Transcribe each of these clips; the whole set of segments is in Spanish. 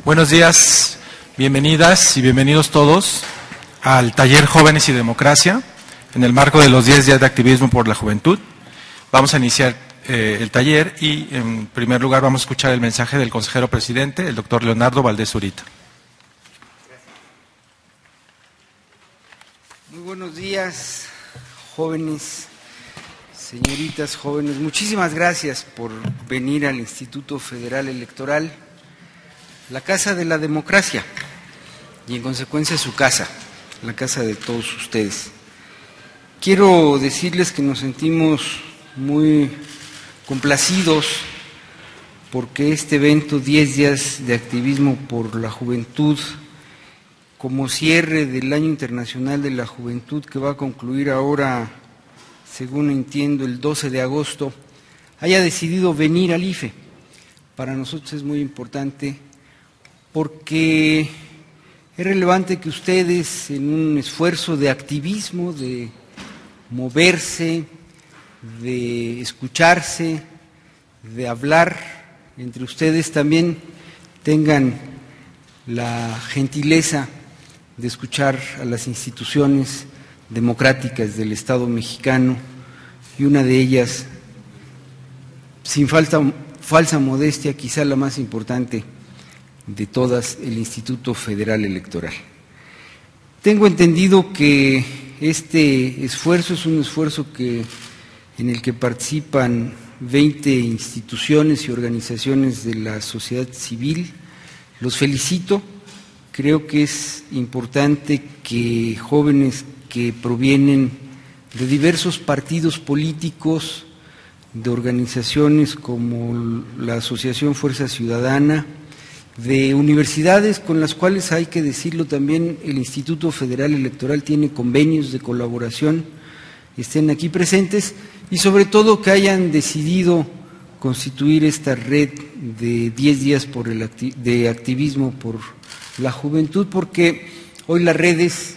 Buenos días, bienvenidas y bienvenidos todos al taller Jóvenes y Democracia, en el marco de los 10 días de activismo por la juventud. Vamos a iniciar el taller y en primer lugar vamos a escuchar el mensaje del consejero presidente, el doctor Leonardo Valdés Zurita. Muy buenos días, jóvenes, señoritas, jóvenes. Muchísimas gracias por venir al Instituto Federal Electoral, la casa de la democracia y en consecuencia su casa, la casa de todos ustedes. Quiero decirles que nos sentimos muy complacidos porque este evento 10 días de activismo por la juventud, como cierre del Año Internacional de la Juventud que va a concluir ahora, según entiendo, el 12 de agosto, haya decidido venir al IFE. Para nosotros es muy importante porque es relevante que ustedes, en un esfuerzo de activismo, de moverse, de escucharse, de hablar entre ustedes, también tengan la gentileza de escuchar a las instituciones democráticas del Estado mexicano, y una de ellas, sin falsa modestia, quizá la más importante de todas, el Instituto Federal Electoral. Tengo entendido que este esfuerzo es un esfuerzo en el que participan 20 instituciones y organizaciones de la sociedad civil. Los felicito. Creo que es importante que jóvenes que provienen de diversos partidos políticos, de organizaciones como la Asociación Fuerza Ciudadana, de universidades con las cuales, hay que decirlo también, el Instituto Federal Electoral tiene convenios de colaboración, estén aquí presentes y sobre todo que hayan decidido constituir esta red de 10 días de activismo por la juventud, porque hoy las redes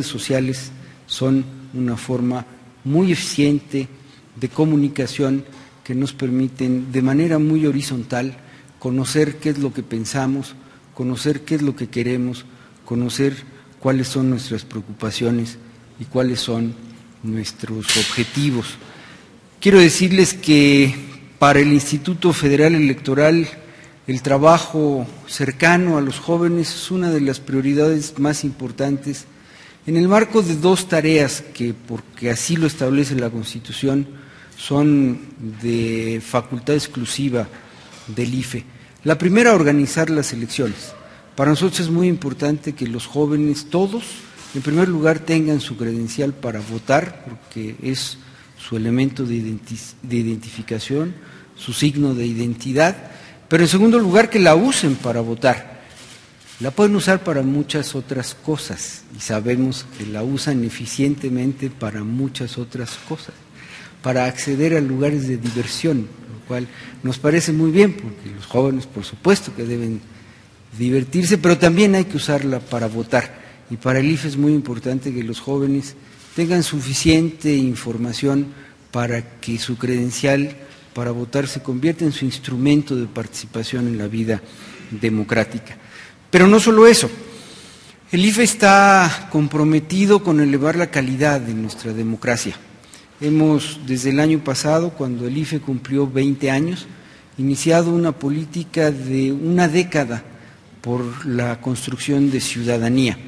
sociales son una forma muy eficiente de comunicación que nos permiten de manera muy horizontal conocer qué es lo que pensamos, conocer qué es lo que queremos, conocer cuáles son nuestras preocupaciones y cuáles son nuestros objetivos. Quiero decirles que para el Instituto Federal Electoral el trabajo cercano a los jóvenes es una de las prioridades más importantes en el marco de dos tareas que, porque así lo establece la Constitución, son de facultad exclusiva del IFE. La primera, organizar las elecciones. Para nosotros es muy importante que los jóvenes, todos, en primer lugar, tengan su credencial para votar, porque es su elemento de identificación, su signo de identidad, pero en segundo lugar que la usen para votar. La pueden usar para muchas otras cosas y sabemos que la usan eficientemente para muchas otras cosas, para acceder a lugares de diversión, lo cual nos parece muy bien, porque los jóvenes por supuesto que deben divertirse, pero también hay que usarla para votar. Y para el IFE es muy importante que los jóvenes tengan suficiente información para que su credencial para votar se convierta en su instrumento de participación en la vida democrática. Pero no solo eso, el IFE está comprometido con elevar la calidad de nuestra democracia. Hemos, desde el año pasado, cuando el IFE cumplió 20 años, iniciado una política de una década por la construcción de ciudadanía.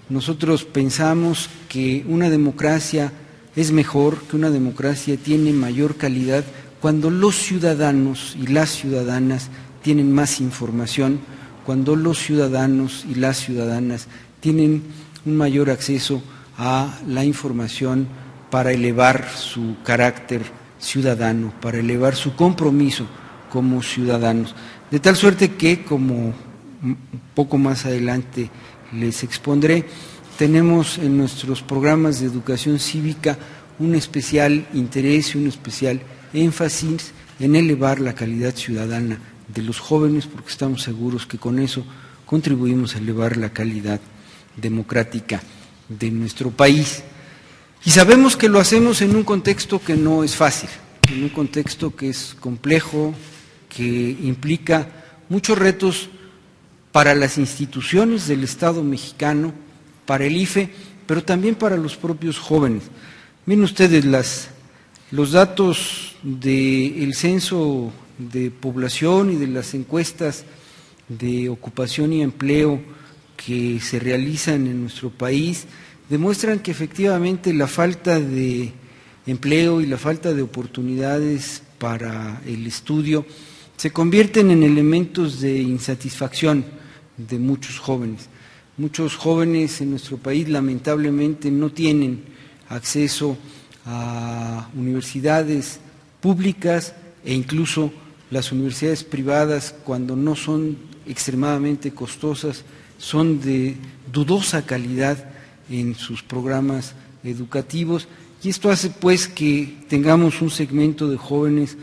Nosotros pensamos que una democracia es mejor, que una democracia tiene mayor calidad cuando los ciudadanos y las ciudadanas tienen más información, cuando los ciudadanos y las ciudadanas tienen un mayor acceso a la información para elevar su carácter ciudadano, para elevar su compromiso como ciudadanos. De tal suerte que, como un poco más adelante les expondré, tenemos en nuestros programas de educación cívica un especial interés y un especial énfasis en elevar la calidad ciudadana de los jóvenes, porque estamos seguros que con eso contribuimos a elevar la calidad democrática de nuestro país. Y sabemos que lo hacemos en un contexto que no es fácil, en un contexto que es complejo, que implica muchos retos para las instituciones del Estado mexicano, para el IFE, pero también para los propios jóvenes. Miren ustedes, los datos del censo de población y de las encuestas de ocupación y empleo que se realizan en nuestro país demuestran que efectivamente la falta de empleo y la falta de oportunidades para el estudio se convierten en elementos de insatisfacción de muchos jóvenes. Muchos jóvenes en nuestro país lamentablemente no tienen acceso a universidades públicas e incluso las universidades privadas, cuando no son extremadamente costosas, son de dudosa calidad en sus programas educativos, y esto hace pues que tengamos un segmento de jóvenes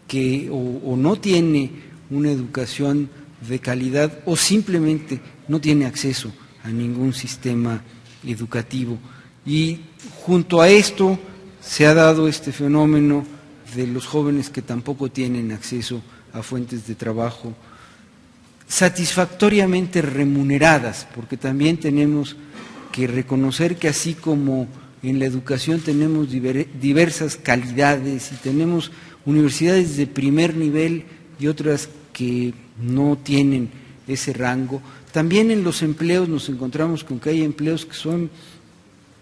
que o no tiene una educación de calidad o simplemente no tiene acceso a ningún sistema educativo. Y junto a esto se ha dado este fenómeno de los jóvenes que tampoco tienen acceso a fuentes de trabajo satisfactoriamente remuneradas, porque también tenemos que reconocer que así como en la educación tenemos diversas calidades y tenemos universidades de primer nivel y otras que no tienen ese rango, también en los empleos nos encontramos con que hay empleos que son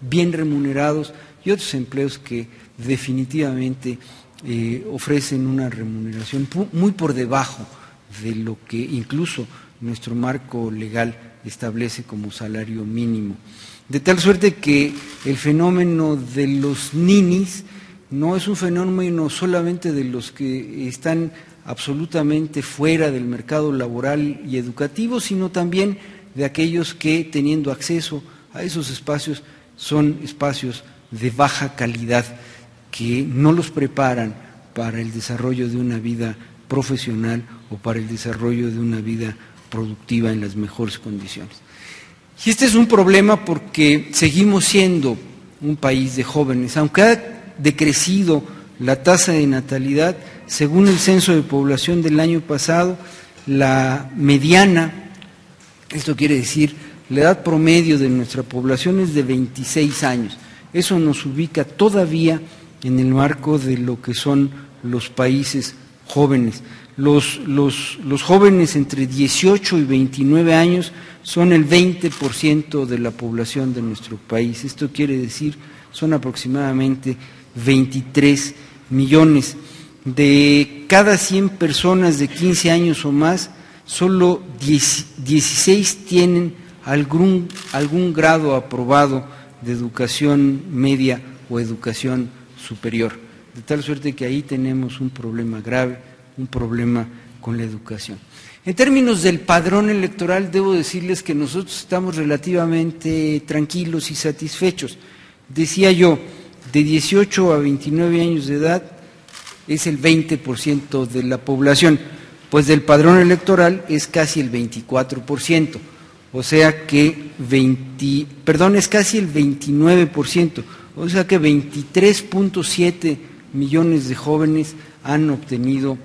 bien remunerados y otros empleos que definitivamente ofrecen una remuneración muy por debajo de lo que incluso nuestro marco legal establece como salario mínimo. De tal suerte que el fenómeno de los ninis no es un fenómeno solamente de los que están absolutamente fuera del mercado laboral y educativo, sino también de aquellos que, teniendo acceso a esos espacios, son espacios de baja calidad que no los preparan para el desarrollo de una vida profesional o para el desarrollo de una vida productiva en las mejores condiciones. Y este es un problema porque seguimos siendo un país de jóvenes, aunque ha decrecido la tasa de natalidad. Según el censo de población del año pasado, la mediana, esto quiere decir la edad promedio de nuestra población, es de 26 años. Eso nos ubica todavía en el marco de lo que son los países jóvenes. Los jóvenes entre 18 y 29 años son el 20% de la población de nuestro país. Esto quiere decir, son aproximadamente 23 millones. De cada 100 personas de 15 años o más, solo 16 tienen algún grado aprobado de educación media o educación superior. De tal suerte que ahí tenemos un problema grave, un problema con la educación. En términos del padrón electoral, debo decirles que nosotros estamos relativamente tranquilos y satisfechos. Decía yo, de 18 a 29 años de edad es el 20% de la población, pues del padrón electoral es casi el 24%, o sea que es casi el 29%, o sea que 23.7 millones de jóvenes han obtenido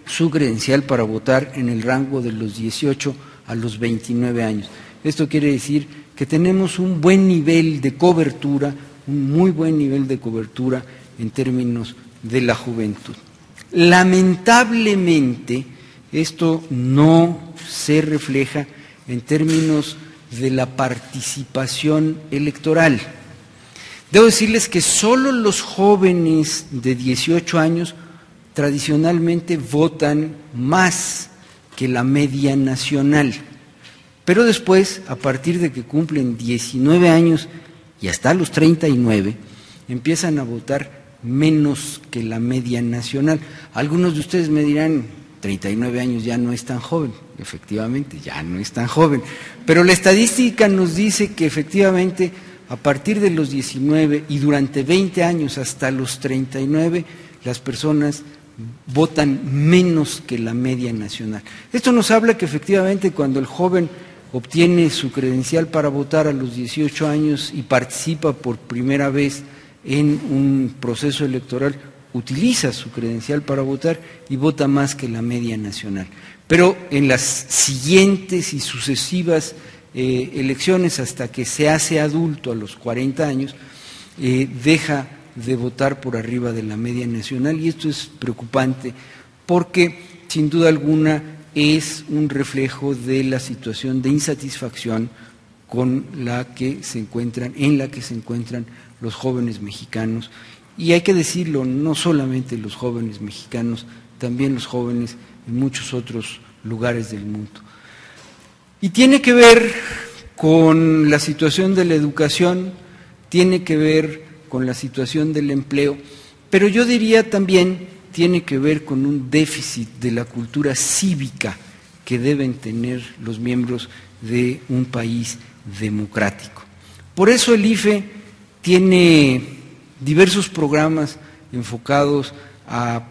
su credencial para votar en el rango de los 18 a los 29 años. Esto quiere decir que tenemos un buen nivel de cobertura, un muy buen nivel de cobertura en términos de la juventud. Lamentablemente, esto no se refleja en términos de la participación electoral. Debo decirles que solo los jóvenes de 18 años tradicionalmente votan más que la media nacional, pero después, a partir de que cumplen 19 años y hasta los 39, empiezan a votar menos que la media nacional. Algunos de ustedes me dirán, 39 años ya no es tan joven. Efectivamente, ya no es tan joven, pero la estadística nos dice que efectivamente a partir de los 19 y durante 20 años hasta los 39, las personas votan menos que la media nacional. Esto nos habla que efectivamente cuando el joven obtiene su credencial para votar a los 18 años y participa por primera vez en un proceso electoral, utiliza su credencial para votar y vota más que la media nacional. Pero en las siguientes y sucesivas elecciones, hasta que se hace adulto a los 40 años, deja de votar por arriba de la media nacional, y esto es preocupante porque sin duda alguna es un reflejo de la situación de insatisfacción en la que se encuentran los jóvenes mexicanos. Y hay que decirlo, no solamente los jóvenes mexicanos, también los jóvenes en muchos otros lugares del mundo. Y tiene que ver con la situación de la educación, tiene que ver con la situación del empleo, pero yo diría también tiene que ver con un déficit de la cultura cívica que deben tener los miembros de un país democrático. Por eso el IFE tiene diversos programas enfocados a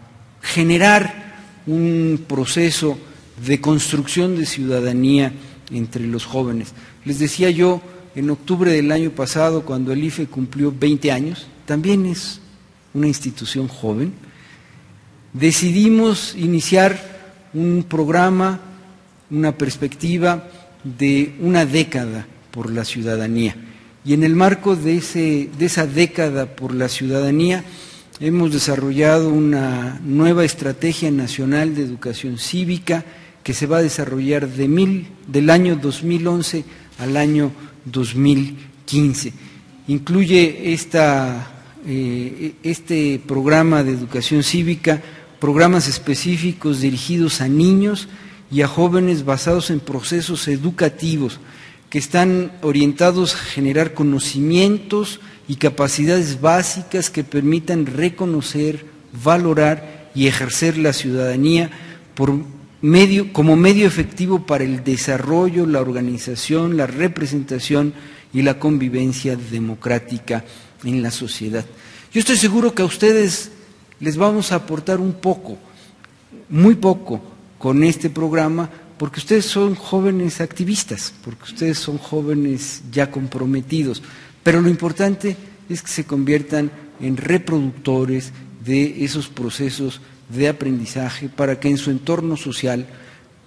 generar un proceso de construcción de ciudadanía entre los jóvenes. Les decía yo, en octubre del año pasado, cuando el IFE cumplió 20 años, también es una institución joven, decidimos iniciar un programa, una perspectiva de una década por la ciudadanía. Y en el marco de esa década por la ciudadanía hemos desarrollado una nueva estrategia nacional de educación cívica que se va a desarrollar del año 2011 al año 2015. Incluye este programa de educación cívica programas específicos dirigidos a niños y a jóvenes basados en procesos educativos que están orientados a generar conocimientos y capacidades básicas que permitan reconocer, valorar y ejercer la ciudadanía como medio efectivo para el desarrollo, la organización, la representación y la convivencia democrática en la sociedad. Yo estoy seguro que a ustedes les vamos a aportar un poco, muy poco, con este programa, porque ustedes son jóvenes activistas, porque ustedes son jóvenes ya comprometidos, pero lo importante es que se conviertan en reproductores de esos procesos de aprendizaje para que en su entorno social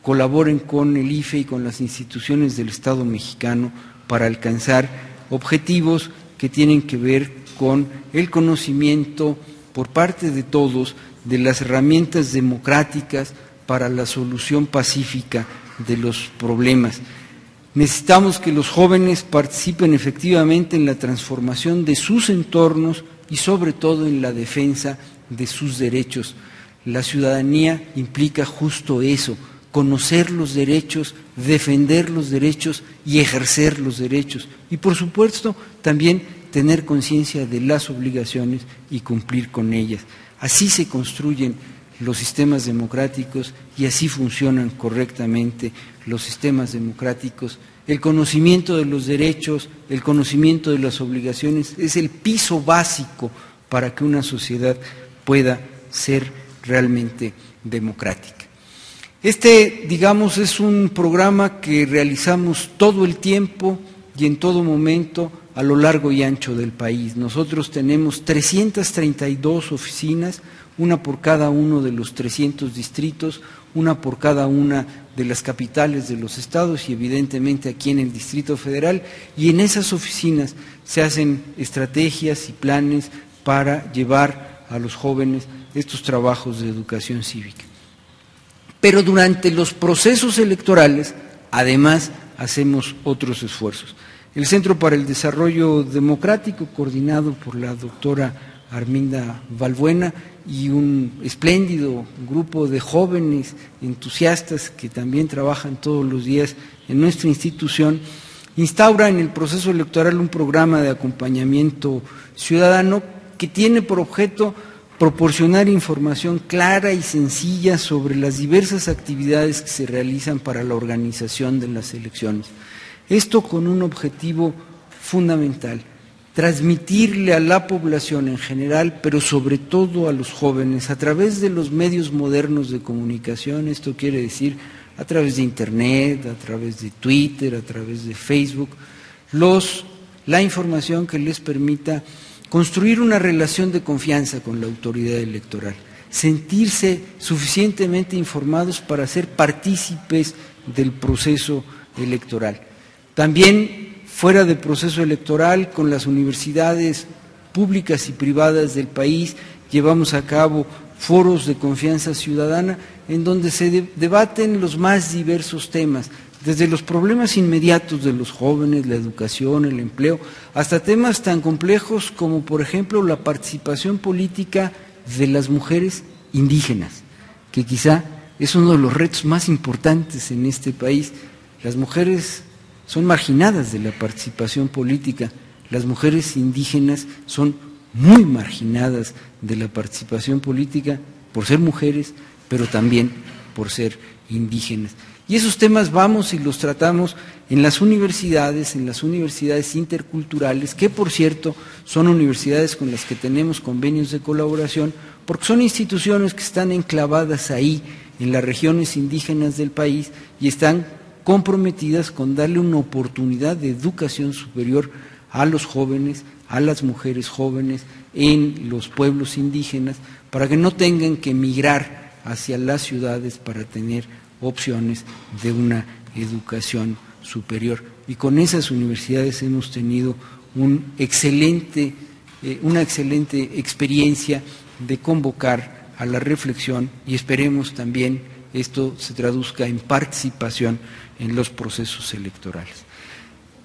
colaboren con el IFE y con las instituciones del Estado mexicano para alcanzar objetivos que tienen que ver con el conocimiento por parte de todos de las herramientas democráticas para la solución pacífica de los problemas. Necesitamos que los jóvenes participen efectivamente en la transformación de sus entornos y sobre todo en la defensa de sus derechos. La ciudadanía implica justo eso, conocer los derechos, defender los derechos y ejercer los derechos. Y por supuesto también tener conciencia de las obligaciones y cumplir con ellas. Así se construyen los sistemas democráticos y así funcionan correctamente los sistemas democráticos. El conocimiento de los derechos, el conocimiento de las obligaciones es el piso básico para que una sociedad pueda ser realmente democrática. Digamos, es un programa que realizamos todo el tiempo y en todo momento a lo largo y ancho del país. Nosotros tenemos 332 oficinas, una por cada uno de los 300 distritos, una por cada una de las capitales de los estados y evidentemente aquí en el Distrito Federal, y en esas oficinas se hacen estrategias y planes para llevar a los jóvenes estos trabajos de educación cívica. Pero durante los procesos electorales, además, hacemos otros esfuerzos. El Centro para el Desarrollo Democrático, coordinado por la doctora Arminda Balbuena y un espléndido grupo de jóvenes entusiastas que también trabajan todos los días en nuestra institución, instaura en el proceso electoral un programa de acompañamiento ciudadano que tiene por objeto proporcionar información clara y sencilla sobre las diversas actividades que se realizan para la organización de las elecciones. Esto con un objetivo fundamental: transmitirle a la población en general, pero sobre todo a los jóvenes, a través de los medios modernos de comunicación, esto quiere decir a través de Internet, a través de Twitter, a través de Facebook, la información que les permita construir una relación de confianza con la autoridad electoral, sentirse suficientemente informados para ser partícipes del proceso electoral. También fuera del proceso electoral, con las universidades públicas y privadas del país, llevamos a cabo foros de confianza ciudadana en donde se debaten los más diversos temas, desde los problemas inmediatos de los jóvenes, la educación, el empleo, hasta temas tan complejos como, por ejemplo, la participación política de las mujeres indígenas, que quizá es uno de los retos más importantes en este país. Las mujeres son marginadas de la participación política, las mujeres indígenas son muy marginadas de la participación política por ser mujeres, pero también por ser indígenas. Y esos temas vamos y los tratamos en las universidades interculturales, que por cierto son universidades con las que tenemos convenios de colaboración, porque son instituciones que están enclavadas ahí, en las regiones indígenas del país, y están comprometidas con darle una oportunidad de educación superior a los jóvenes, a las mujeres jóvenes en los pueblos indígenas, para que no tengan que emigrar hacia las ciudades para tener opciones de una educación superior. Y con esas universidades hemos tenido una excelente experiencia de convocar a la reflexión, y esperemos también esto se traduzca en participación en los procesos electorales.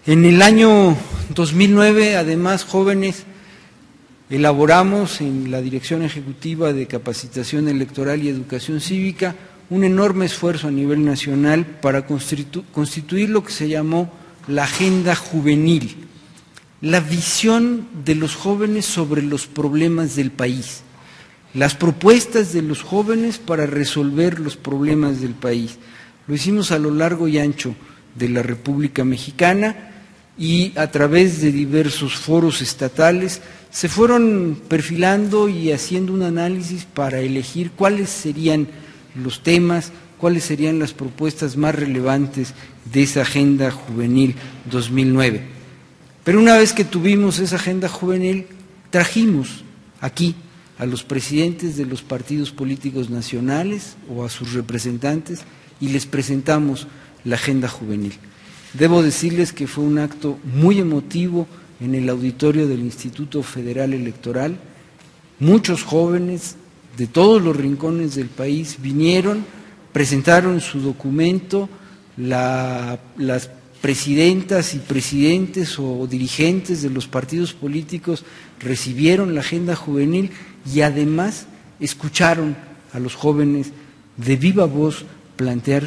En el año 2009, además, jóvenes, elaboramos en la Dirección Ejecutiva de Capacitación Electoral y Educación Cívica un enorme esfuerzo a nivel nacional para constituir lo que se llamó la Agenda Juvenil, la visión de los jóvenes sobre los problemas del país, las propuestas de los jóvenes para resolver los problemas del país. Lo hicimos a lo largo y ancho de la República Mexicana y a través de diversos foros estatales se fueron perfilando y haciendo un análisis para elegir cuáles serían los temas, cuáles serían las propuestas más relevantes de esa Agenda Juvenil 2009. Pero una vez que tuvimos esa Agenda Juvenil, trajimos aquí a los presidentes de los partidos políticos nacionales o a sus representantes y les presentamos la Agenda Juvenil. Debo decirles que fue un acto muy emotivo en el auditorio del Instituto Federal Electoral. Muchos jóvenes de todos los rincones del país vinieron, presentaron su documento, las presidentas y presidentes o dirigentes de los partidos políticos recibieron la Agenda Juvenil y además escucharon a los jóvenes de viva voz plantear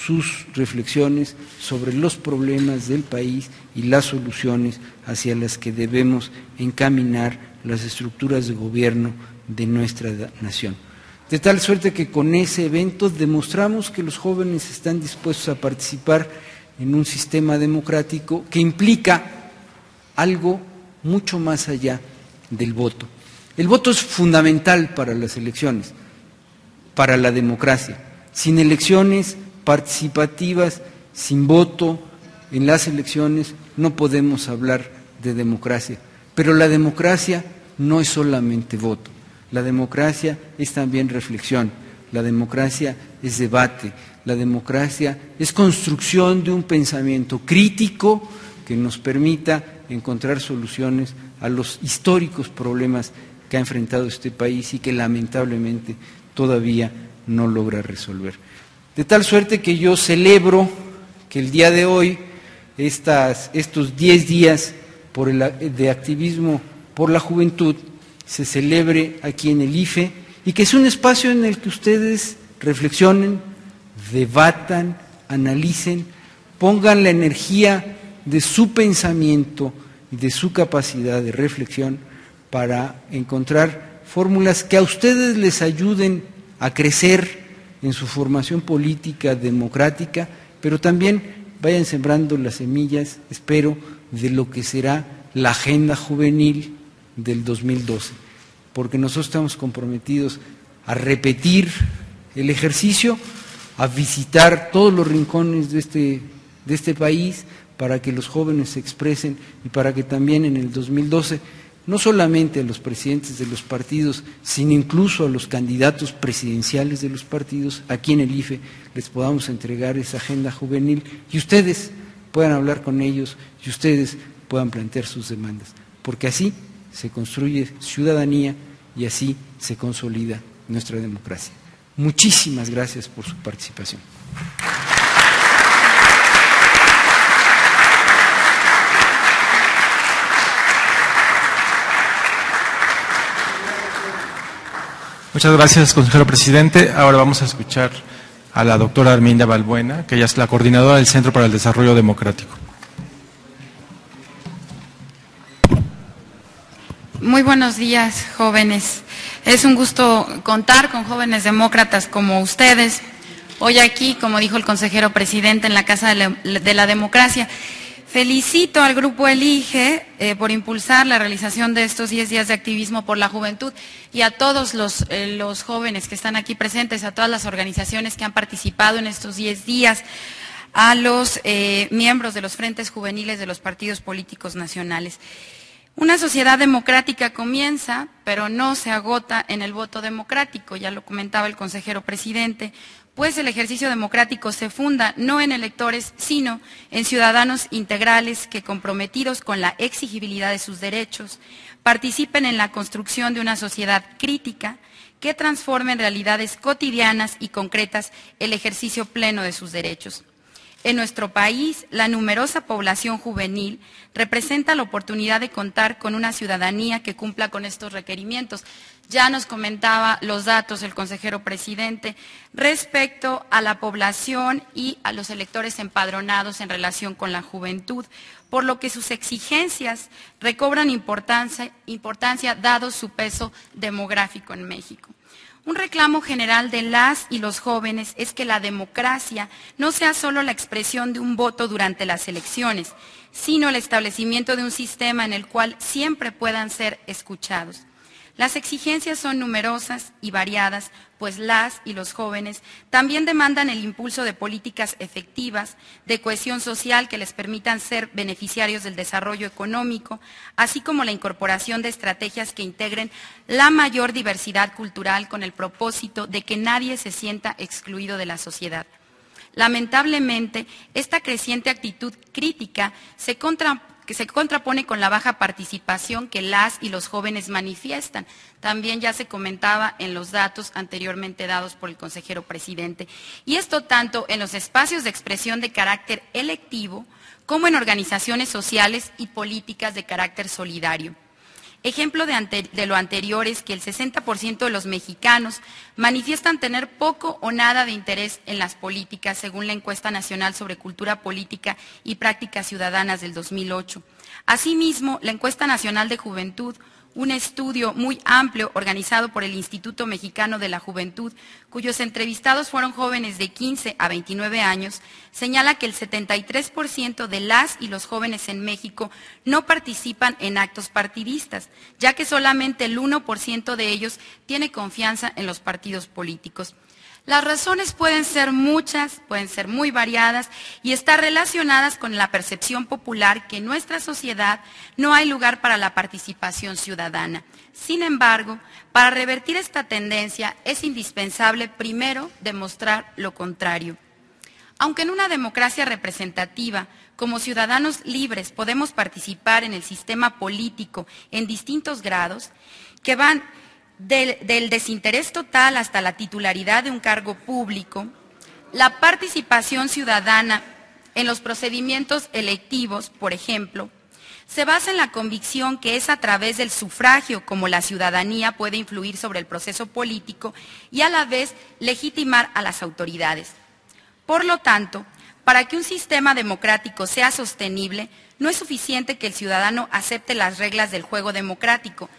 sus reflexiones sobre los problemas del país y las soluciones hacia las que debemos encaminar las estructuras de gobierno de nuestra nación. De tal suerte que con ese evento demostramos que los jóvenes están dispuestos a participar en un sistema democrático que implica algo mucho más allá del voto. El voto es fundamental para las elecciones, para la democracia. Sin elecciones participativas, sin voto en las elecciones, no podemos hablar de democracia. Pero la democracia no es solamente voto. La democracia es también reflexión, la democracia es debate, la democracia es construcción de un pensamiento crítico que nos permita encontrar soluciones a los históricos problemas que ha enfrentado este país y que lamentablemente todavía no logra resolver. De tal suerte que yo celebro que el día de hoy, estos 10 días de activismo por la juventud, se celebre aquí en el IFE y que es un espacio en el que ustedes reflexionen, debatan, analicen, pongan la energía de su pensamiento y de su capacidad de reflexión para encontrar fórmulas que a ustedes les ayuden a crecer en su formación política democrática, pero también vayan sembrando las semillas, espero, de lo que será la Agenda Juvenil del 2012, porque nosotros estamos comprometidos a repetir el ejercicio, a visitar todos los rincones de este país para que los jóvenes se expresen y para que también en el 2012 no solamente a los presidentes de los partidos, sino incluso a los candidatos presidenciales de los partidos, aquí en el IFE les podamos entregar esa agenda juvenil y ustedes puedan hablar con ellos y ustedes puedan plantear sus demandas, porque así se construye ciudadanía y así se consolida nuestra democracia. Muchísimas gracias por su participación. Muchas gracias, consejero presidente. Ahora vamos a escuchar a la doctora Arminda Balbuena, que ella es la coordinadora del Centro para el Desarrollo Democrático. Muy buenos días, jóvenes. Es un gusto contar con jóvenes demócratas como ustedes. Hoy aquí, como dijo el consejero presidente, en la Casa de la Democracia. Felicito al Grupo Elige por impulsar la realización de estos 10 días de activismo por la juventud y a todos los jóvenes que están aquí presentes, a todas las organizaciones que han participado en estos 10 días, a los miembros de los frentes juveniles de los partidos políticos nacionales. Una sociedad democrática comienza, pero no se agota en el voto democrático, ya lo comentaba el consejero presidente, pues el ejercicio democrático se funda no en electores, sino en ciudadanos integrales que, comprometidos con la exigibilidad de sus derechos, participen en la construcción de una sociedad crítica que transforme en realidades cotidianas y concretas el ejercicio pleno de sus derechos. En nuestro país, la numerosa población juvenil representa la oportunidad de contar con una ciudadanía que cumpla con estos requerimientos. Ya nos comentaba los datos el consejero presidente respecto a la población y a los electores empadronados en relación con la juventud, por lo que sus exigencias recobran importancia dado su peso demográfico en México. Un reclamo general de las y los jóvenes es que la democracia no sea solo la expresión de un voto durante las elecciones, sino el establecimiento de un sistema en el cual siempre puedan ser escuchados. Las exigencias son numerosas y variadas, pues las y los jóvenes también demandan el impulso de políticas efectivas, de cohesión social que les permitan ser beneficiarios del desarrollo económico, así como la incorporación de estrategias que integren la mayor diversidad cultural con el propósito de que nadie se sienta excluido de la sociedad. Lamentablemente, esta creciente actitud crítica que se contrapone con la baja participación que las y los jóvenes manifiestan. También ya se comentaba en los datos anteriormente dados por el consejero presidente. Y esto tanto en los espacios de expresión de carácter electivo como en organizaciones sociales y políticas de carácter solidario. Ejemplo de lo anterior es que el 60% de los mexicanos manifiestan tener poco o nada de interés en las políticas, según la encuesta nacional sobre cultura política y prácticas ciudadanas del 2008. Asimismo, la encuesta nacional de juventud, un estudio muy amplio organizado por el Instituto Mexicano de la Juventud, cuyos entrevistados fueron jóvenes de 15 a 29 años, señala que el 73% de las y los jóvenes en México no participan en actos partidistas, ya que solamente el 1% de ellos tiene confianza en los partidos políticos. Las razones pueden ser muchas, pueden ser muy variadas y estar relacionadas con la percepción popular que en nuestra sociedad no hay lugar para la participación ciudadana. Sin embargo, para revertir esta tendencia es indispensable primero demostrar lo contrario. Aunque en una democracia representativa, como ciudadanos libres podemos participar en el sistema político en distintos grados, que van del desinterés total hasta la titularidad de un cargo público, la participación ciudadana en los procedimientos electivos, por ejemplo, se basa en la convicción que es a través del sufragio como la ciudadanía puede influir sobre el proceso político y a la vez legitimar a las autoridades. Por lo tanto, para que un sistema democrático sea sostenible, no es suficiente que el ciudadano acepte las reglas del juego democrático.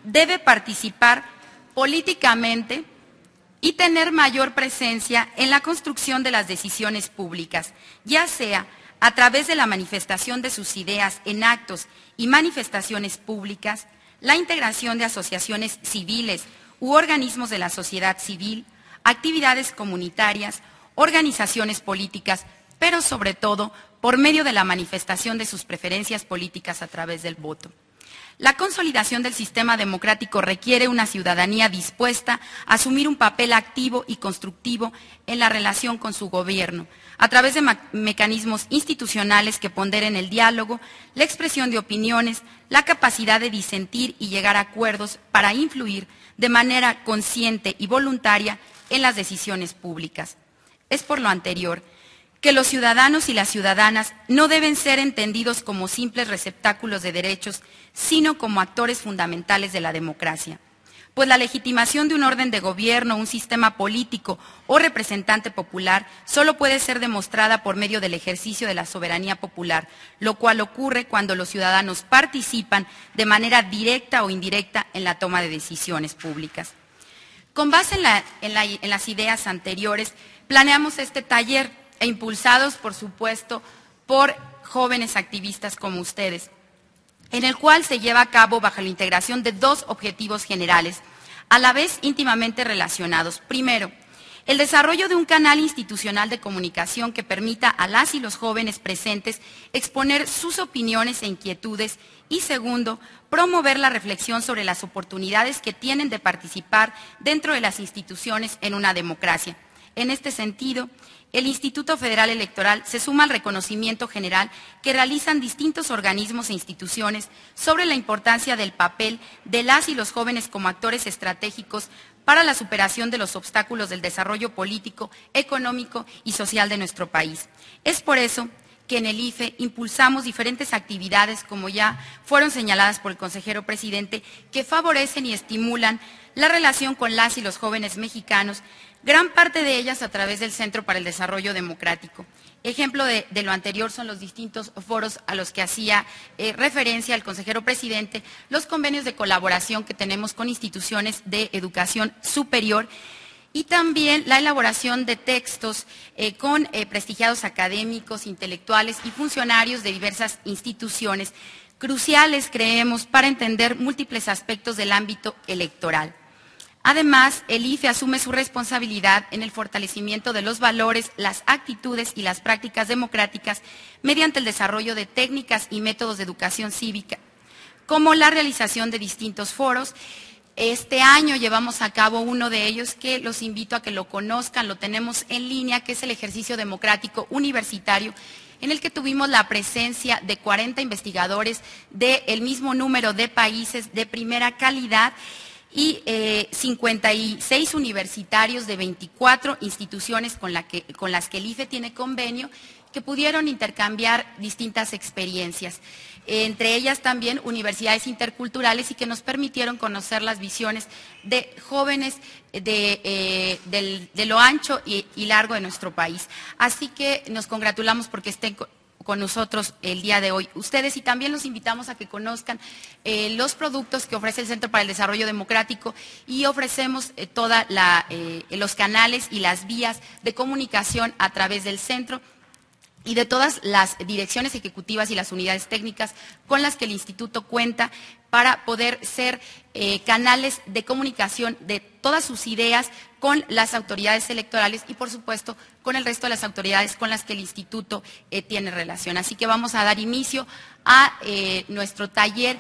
Debe participar políticamente y tener mayor presencia en la construcción de las decisiones públicas, ya sea a través de la manifestación de sus ideas en actos y manifestaciones públicas, la integración de asociaciones civiles u organismos de la sociedad civil, actividades comunitarias, organizaciones políticas, pero sobre todo por medio de la manifestación de sus preferencias políticas a través del voto. La consolidación del sistema democrático requiere una ciudadanía dispuesta a asumir un papel activo y constructivo en la relación con su gobierno, a través de mecanismos institucionales que ponderen el diálogo, la expresión de opiniones, la capacidad de disentir y llegar a acuerdos para influir de manera consciente y voluntaria en las decisiones públicas. Es por lo anterior que los ciudadanos y las ciudadanas no deben ser entendidos como simples receptáculos de derechos, sino como actores fundamentales de la democracia. Pues la legitimación de un orden de gobierno, un sistema político o representante popular solo puede ser demostrada por medio del ejercicio de la soberanía popular, lo cual ocurre cuando los ciudadanos participan de manera directa o indirecta en la toma de decisiones públicas. Con base en las ideas anteriores, planeamos este taller, e impulsados, por supuesto, por jóvenes activistas como ustedes, en el cual se lleva a cabo bajo la integración de dos objetivos generales, a la vez íntimamente relacionados. Primero, el desarrollo de un canal institucional de comunicación que permita a las y los jóvenes presentes exponer sus opiniones e inquietudes. Y segundo, promover la reflexión sobre las oportunidades que tienen de participar dentro de las instituciones en una democracia. En este sentido, el Instituto Federal Electoral se suma al reconocimiento general que realizan distintos organismos e instituciones sobre la importancia del papel de las y los jóvenes como actores estratégicos para la superación de los obstáculos del desarrollo político, económico y social de nuestro país. Es por eso que en el IFE impulsamos diferentes actividades, como ya fueron señaladas por el consejero presidente, que favorecen y estimulan la relación con las y los jóvenes mexicanos, gran parte de ellas a través del Centro para el Desarrollo Democrático. Ejemplo de lo anterior son los distintos foros a los que hacía referencia el consejero presidente, los convenios de colaboración que tenemos con instituciones de educación superior y también la elaboración de textos con prestigiados académicos, intelectuales y funcionarios de diversas instituciones, cruciales, creemos, para entender múltiples aspectos del ámbito electoral. Además, el IFE asume su responsabilidad en el fortalecimiento de los valores, las actitudes y las prácticas democráticas mediante el desarrollo de técnicas y métodos de educación cívica, como la realización de distintos foros. Este año llevamos a cabo uno de ellos que los invito a que lo conozcan, lo tenemos en línea, que es el ejercicio democrático universitario, en el que tuvimos la presencia de 40 investigadores del mismo número de países de primera calidad y 56 universitarios de 24 instituciones con las que el IFE tiene convenio, que pudieron intercambiar distintas experiencias, entre ellas también universidades interculturales, y que nos permitieron conocer las visiones de jóvenes de lo ancho y largo de nuestro país. Así que nos congratulamos porque estén con nosotros el día de hoy ustedes, y también los invitamos a que conozcan los productos que ofrece el Centro para el Desarrollo Democrático, y ofrecemos todos los canales y las vías de comunicación a través del centro y de todas las direcciones ejecutivas y las unidades técnicas con las que el instituto cuenta para poder ser canales de comunicación de todas sus ideas con las autoridades electorales y, por supuesto, con el resto de las autoridades con las que el instituto tiene relación. Así que vamos a dar inicio a nuestro taller.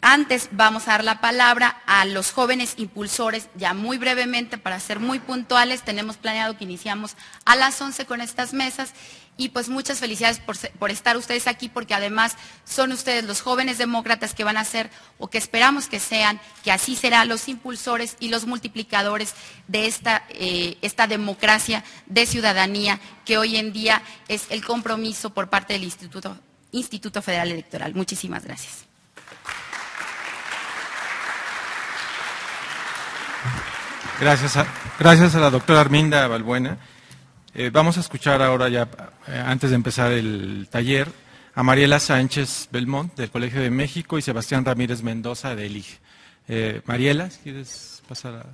Antes vamos a dar la palabra a los jóvenes impulsores, ya muy brevemente, para ser muy puntuales. Tenemos planeado que iniciamos a las 11 con estas mesas, y pues muchas felicidades por estar ustedes aquí, porque además son ustedes los jóvenes demócratas que van a ser, o que esperamos que sean, que así será, los impulsores y los multiplicadores de esta democracia de ciudadanía que hoy en día es el compromiso por parte del Instituto Federal Electoral. Muchísimas gracias. Gracias a la doctora Arminda Balbuena. Vamos a escuchar ahora, ya antes de empezar el taller, a Mariela Sánchez Belmont del Colegio de México y Sebastián Ramírez Mendoza del IGE. Mariela, ¿quieres pasar a...?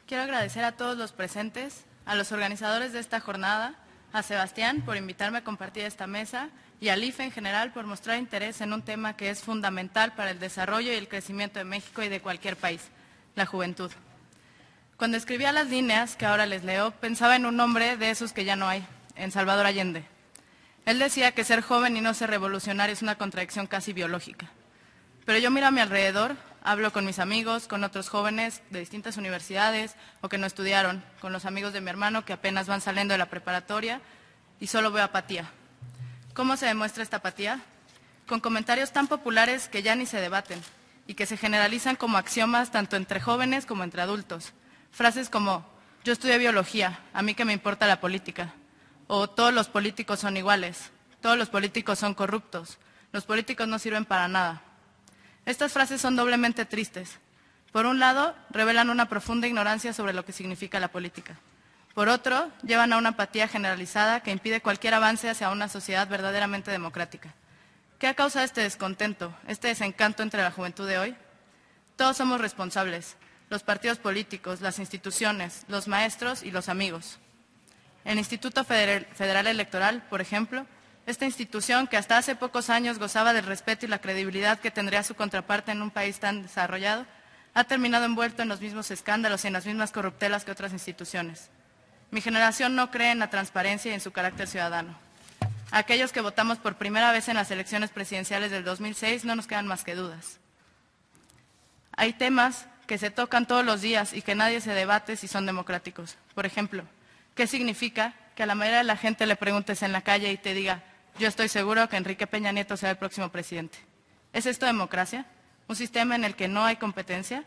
Quiero agradecer a todos los presentes, a los organizadores de esta jornada, a Sebastián por invitarme a compartir esta mesa y al IFE en general por mostrar interés en un tema que es fundamental para el desarrollo y el crecimiento de México y de cualquier país, la juventud. Cuando escribía las líneas que ahora les leo, pensaba en un hombre de esos que ya no hay, en Salvador Allende. Él decía que ser joven y no ser revolucionario es una contradicción casi biológica. Pero yo miro a mi alrededor, hablo con mis amigos, con otros jóvenes de distintas universidades o que no estudiaron, con los amigos de mi hermano que apenas van saliendo de la preparatoria y solo veo apatía. ¿Cómo se demuestra esta apatía? Con comentarios tan populares que ya ni se debaten y que se generalizan como axiomas tanto entre jóvenes como entre adultos. Frases como, yo estudié biología, a mí que me importa la política. O todos los políticos son iguales, todos los políticos son corruptos, los políticos no sirven para nada. Estas frases son doblemente tristes. Por un lado, revelan una profunda ignorancia sobre lo que significa la política. Por otro, llevan a una apatía generalizada que impide cualquier avance hacia una sociedad verdaderamente democrática. ¿Qué ha causado este descontento, este desencanto entre la juventud de hoy? Todos somos responsables, los partidos políticos, las instituciones, los maestros y los amigos. El Instituto Federal Electoral, por ejemplo, esta institución que hasta hace pocos años gozaba del respeto y la credibilidad que tendría su contraparte en un país tan desarrollado, ha terminado envuelto en los mismos escándalos y en las mismas corruptelas que otras instituciones. Mi generación no cree en la transparencia y en su carácter ciudadano. A aquellos que votamos por primera vez en las elecciones presidenciales del 2006 no nos quedan más que dudas. Hay temas que se tocan todos los días y que nadie se debate si son democráticos. Por ejemplo, ¿qué significa que a la mayoría de la gente le preguntes en la calle y te diga, yo estoy seguro que Enrique Peña Nieto será el próximo presidente? ¿Es esto democracia? ¿Un sistema en el que no hay competencia?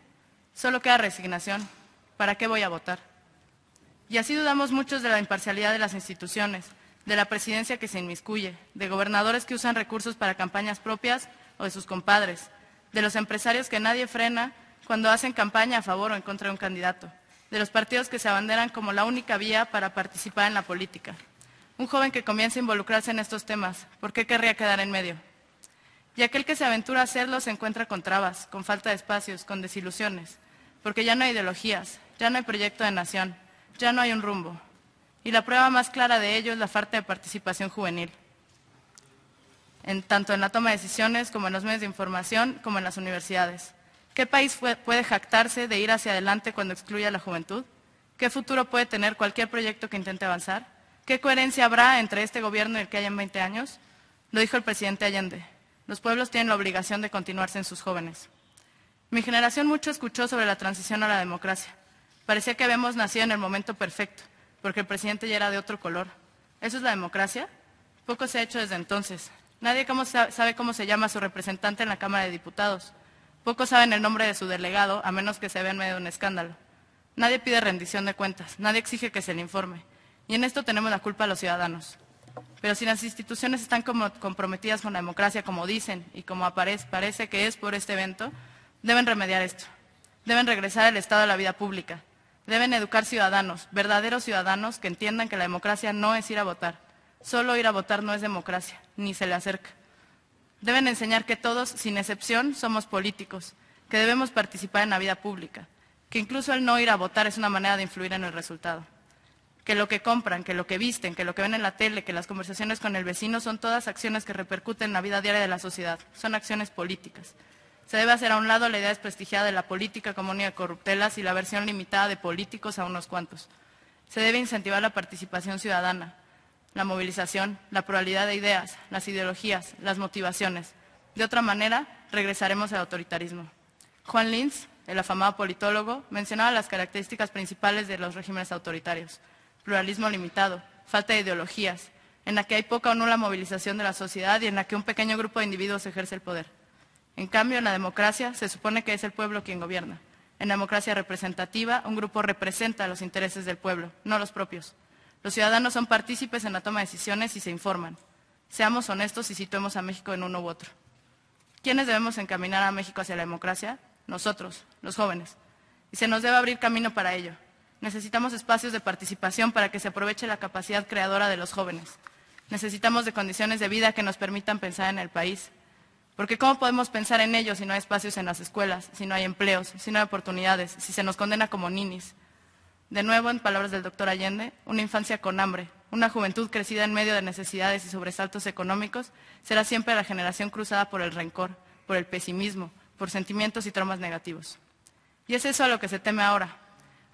Solo queda resignación. ¿Para qué voy a votar? Y así dudamos muchos de la imparcialidad de las instituciones, de la presidencia que se inmiscuye, de gobernadores que usan recursos para campañas propias o de sus compadres, de los empresarios que nadie frena cuando hacen campaña a favor o en contra de un candidato, de los partidos que se abanderan como la única vía para participar en la política. Un joven que comienza a involucrarse en estos temas, ¿por qué querría quedar en medio? Y aquel que se aventura a hacerlo se encuentra con trabas, con falta de espacios, con desilusiones, porque ya no hay ideologías, ya no hay proyecto de nación, ya no hay un rumbo. Y la prueba más clara de ello es la falta de participación juvenil, tanto en la toma de decisiones como en los medios de información, como en las universidades. ¿Qué país puede jactarse de ir hacia adelante cuando excluye a la juventud? ¿Qué futuro puede tener cualquier proyecto que intente avanzar? ¿Qué coherencia habrá entre este gobierno y el que haya en 20 años? Lo dijo el presidente Allende. Los pueblos tienen la obligación de continuarse en sus jóvenes. Mi generación mucho escuchó sobre la transición a la democracia. Parecía que habíamos nacido en el momento perfecto, porque el presidente ya era de otro color. ¿Eso es la democracia? Poco se ha hecho desde entonces. Nadie sabe cómo se llama su representante en la Cámara de Diputados. Pocos saben el nombre de su delegado, a menos que se vea en medio de un escándalo. Nadie pide rendición de cuentas, nadie exige que se le informe. Y en esto tenemos la culpa a los ciudadanos. Pero si las instituciones están comprometidas con la democracia, como dicen, y como parece que es por este evento, deben remediar esto. Deben regresar al estado de la vida pública. Deben educar ciudadanos, verdaderos ciudadanos, que entiendan que la democracia no es ir a votar. Solo ir a votar no es democracia, ni se le acerca. Deben enseñar que todos, sin excepción, somos políticos, que debemos participar en la vida pública, que incluso el no ir a votar es una manera de influir en el resultado. Que lo que compran, que lo que visten, que lo que ven en la tele, que las conversaciones con el vecino son todas acciones que repercuten en la vida diaria de la sociedad, son acciones políticas. Se debe hacer a un lado la idea desprestigiada de la política como única de corruptelas y la versión limitada de políticos a unos cuantos. Se debe incentivar la participación ciudadana, la movilización, la pluralidad de ideas, las ideologías, las motivaciones. De otra manera, regresaremos al autoritarismo. Juan Linz, el afamado politólogo, mencionaba las características principales de los regímenes autoritarios: pluralismo limitado, falta de ideologías, en la que hay poca o nula movilización de la sociedad y en la que un pequeño grupo de individuos ejerce el poder. En cambio, en la democracia se supone que es el pueblo quien gobierna. En la democracia representativa, un grupo representa los intereses del pueblo, no los propios. Los ciudadanos son partícipes en la toma de decisiones y se informan. Seamos honestos y situemos a México en uno u otro. ¿Quiénes debemos encaminar a México hacia la democracia? Nosotros, los jóvenes. Y se nos debe abrir camino para ello. Necesitamos espacios de participación para que se aproveche la capacidad creadora de los jóvenes. Necesitamos de condiciones de vida que nos permitan pensar en el país. Porque ¿cómo podemos pensar en ello si no hay espacios en las escuelas, si no hay empleos, si no hay oportunidades, si se nos condena como ninis? De nuevo, en palabras del doctor Allende, una infancia con hambre, Una juventud crecida en medio de necesidades y sobresaltos económicos será siempre la generación cruzada por el rencor, por el pesimismo, por sentimientos y traumas negativos. Y es eso a lo que se teme ahora.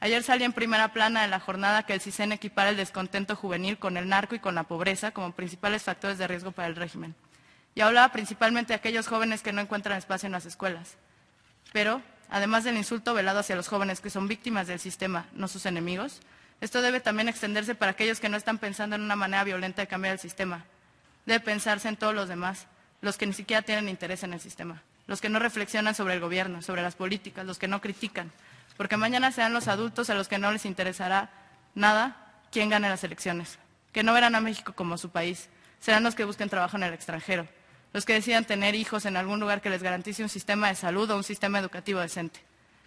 Ayer salía en primera plana de la jornada que el CISEN equipara el descontento juvenil con el narco y con la pobreza como principales factores de riesgo para el régimen. Y hablaba principalmente de aquellos jóvenes que no encuentran espacio en las escuelas. Pero, además del insulto velado hacia los jóvenes que son víctimas del sistema, no sus enemigos, esto debe también extenderse para aquellos que no están pensando en una manera violenta de cambiar el sistema. Debe pensarse en todos los demás, los que ni siquiera tienen interés en el sistema, los que no reflexionan sobre el gobierno, sobre las políticas, los que no critican, porque mañana serán los adultos a los que no les interesará nada quién gane las elecciones, que no verán a México como su país, serán los que busquen trabajo en el extranjero, los que decidan tener hijos en algún lugar que les garantice un sistema de salud o un sistema educativo decente.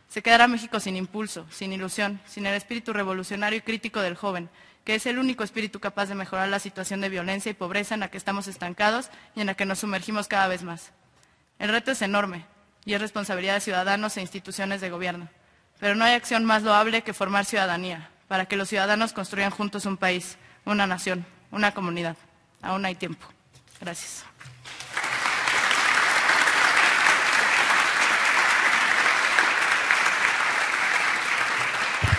Se quedará México sin impulso, sin ilusión, sin el espíritu revolucionario y crítico del joven, que es el único espíritu capaz de mejorar la situación de violencia y pobreza en la que estamos estancados y en la que nos sumergimos cada vez más. El reto es enorme y es responsabilidad de ciudadanos e instituciones de gobierno. Pero no hay acción más loable que formar ciudadanía, para que los ciudadanos construyan juntos un país, una nación, una comunidad. Aún hay tiempo. Gracias.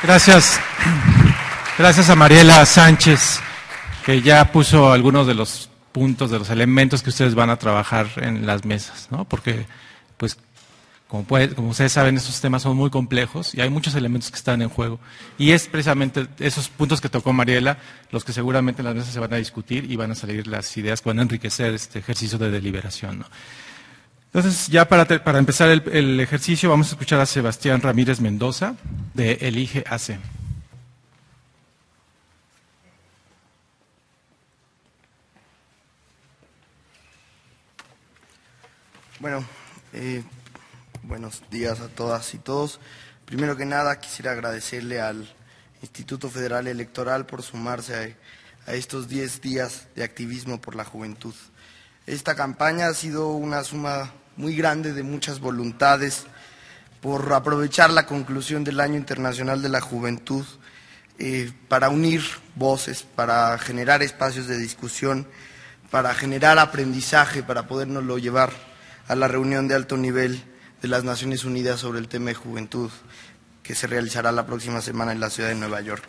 Gracias. Gracias a Mariela Sánchez, que ya puso algunos de los puntos, de los elementos que ustedes van a trabajar en las mesas, ¿no? Porque, pues, como ustedes saben, estos temas son muy complejos y hay muchos elementos que están en juego. Y es precisamente esos puntos que tocó Mariela los que seguramente en las mesas se van a discutir y van a salir las ideas que van a enriquecer este ejercicio de deliberación, ¿no? Entonces, ya para empezar el ejercicio, vamos a escuchar a Sebastián Ramírez Mendoza, de Elige AC. Bueno, buenos días a todas y todos. Primero que nada, quisiera agradecerle al Instituto Federal Electoral por sumarse a estos 10 días de activismo por la juventud. Esta campaña ha sido una suma muy grande de muchas voluntades por aprovechar la conclusión del Año Internacional de la Juventud para unir voces, para generar espacios de discusión, para generar aprendizaje, para podérnoslo llevar a la reunión de alto nivel de las Naciones Unidas sobre el tema de juventud, que se realizará la próxima semana en la ciudad de Nueva York.